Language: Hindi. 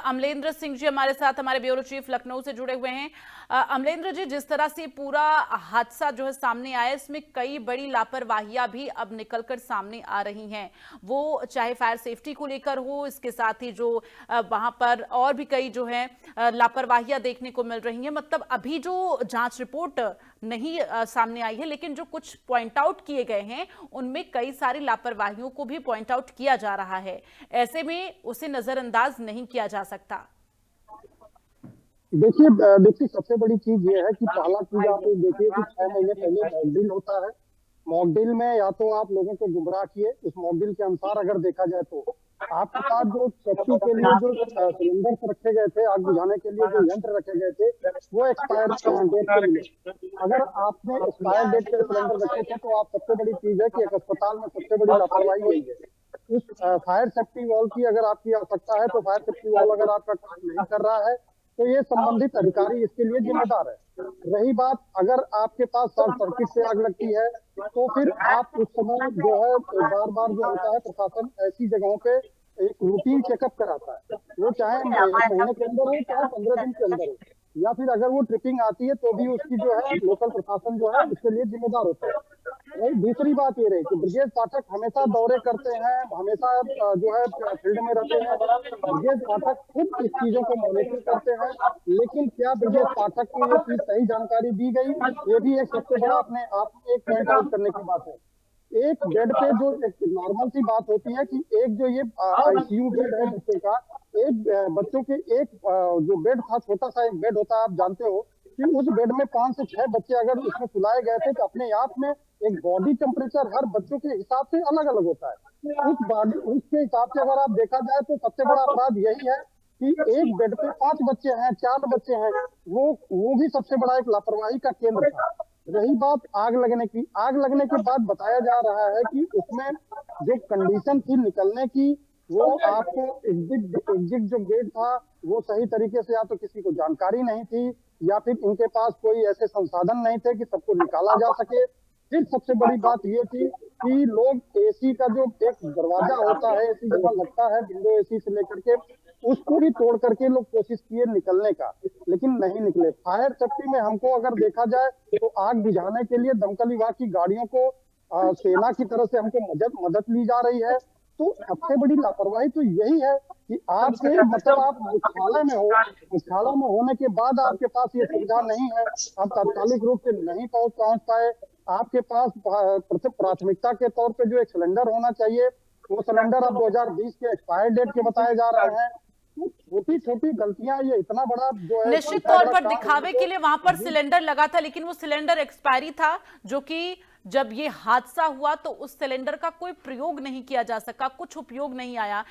अमलेंद्र सिंह जी हमारे साथ, हमारे ब्यूरो चीफ लखनऊ से जुड़े हुए हैं। अमलेंद्र जी, जिस तरह से पूरा हादसा जो है सामने आया, इसमें कई बड़ी लापरवाहियां भी अब निकलकर सामने आ रही हैं। वो चाहे फायर सेफ्टी को लेकर हो, इसके साथ ही जो वहां पर और भी कई जो है लापरवाहियां देखने को मिल रही हैं। मतलब अभी जो जांच रिपोर्ट नहीं सामने आई है, लेकिन जो कुछ पॉइंट आउट किए गए हैं उनमें कई सारी लापरवाहियों को भी पॉइंट आउट किया जा रहा है। ऐसे में उसे नजरअंदाज नहीं किया जा सकता। देखिए सबसे बड़ी चीज ये है कि पहला चीज आप ये देखिए कि 6 महीने पहले मॉक ड्रिल होता है। मॉक ड्रिल में या तो आप लोगों को गुमराह किए, उस मॉक ड्रिल के अनुसार अगर देखा जाए तो आपके पास जो सेफ्टी के लिए जो सिलेंडर रखे गए थे, आग बुझाने के लिए जो यंत्र रखे गए थे, वो एक्सपायर डेट के मिले। अगर आपने एक्सपायर डेट के सिलेंडर रखे थे तो आप सबसे बड़ी चीज है कि एक अस्पताल में सबसे बड़ी लापरवाही हुई है। उस फायर सेफ्टी वॉल की अगर आपकी आवश्यकता है तो फायर सेफ्टी वॉल अगर आपका काम नहीं कर रहा है तो ये संबंधित अधिकारी इसके लिए जिम्मेदार है। रही बात, अगर आपके पास शॉर्ट सर्किट से आग लगती है तो फिर आप उस समय जो है बार बार जो होता है, प्रशासन ऐसी जगहों पे एक रूटीन चेकअप कराता है। वो चाहे 1 महीने के अंदर हो, चाहे 15 दिन के अंदर हो, या फिर अगर वो ट्रिपिंग आती है तो भी उसकी जो है लोकल प्रशासन जो है उसके लिए जिम्मेदार होता है। वही दूसरी बात ये रही कि ब्रिजेश पाठक हमेशा दौरे करते हैं, हमेशा जो है फील्ड में रहते हैं। ब्रिजेश पाठक खुद इस चीजों को मॉनिटर करते हैं, लेकिन क्या ब्रिजेश पाठक को ये चीज सही जानकारी दी गई, ये भी एक सबसे बड़ा अपने आप में एक पॉइंट आउट करने की बात है। एक बेड पे जो एक नॉर्मल सी बात होती है कि एक जो ये आईसीयू बेड है बच्चे का, एक बच्चों के एक जो बेड था, छोटा सा एक बेड होता है, आप जानते हो कि उस बेड में 5 से 6 बच्चे अगर उसमें सुलाए गए थे तो अपने आप में एक बॉडी टेम्परेचर हर बच्चों के हिसाब से अलग अलग होता है। उस बॉडी उसके हिसाब से अगर आप देखा जाए तो सबसे बड़ा अपराध यही है कि एक बेड पे 5 बच्चे हैं, 4 बच्चे हैं। वो भी सबसे बड़ा एक लापरवाही का केंद्र था। रही बात आग लगने की, आग लगने के बाद बताया जा रहा है कि उसमें जो कंडीशन थी निकलने की, वो आपको एग्जिट जो गेट था वो सही तरीके से या तो किसी को जानकारी नहीं थी या फिर इनके पास कोई ऐसे संसाधन नहीं थे कि सबको निकाला जा सके। फिर सबसे बड़ी बात ये थी कि लोग एसी का जो एक दरवाजा होता है, एसी जहाँ लगता है, विंडो एसी से लेकर के उसको भी तोड़ करके लोग कोशिश किए निकलने का, लेकिन नहीं निकले। फायर सेफ्टी में हमको अगर देखा जाए तो आग बुझाने के लिए दमकल विभाग की गाड़ियों को सेना की तरफ से हमको मदद ली जा रही है। तो सबसे बड़ी लापरवाही तो यही है कि आपके मतलब आप मुख्यालय में हो, मुख्यालय में होने के बाद आपके पास ये सुविधा नहीं है, आप तात्कालिक रूप से नहीं पहुंच पाए। आपके पास प्राथमिकता के तौर पे जो एक सिलेंडर होना चाहिए, वो सिलेंडर अब 2020 के एक्सपायर डेट के बताए जा रहे हैं। छोटी छोटी गलतियां ये इतना बड़ा जो है निश्चित तौर पर दिखावे के लिए वहां पर सिलेंडर लगा था, लेकिन वो सिलेंडर एक्सपायरी था, जो कि जब ये हादसा हुआ तो उस सिलेंडर का कोई प्रयोग नहीं किया जा सका, कुछ उपयोग नहीं आया।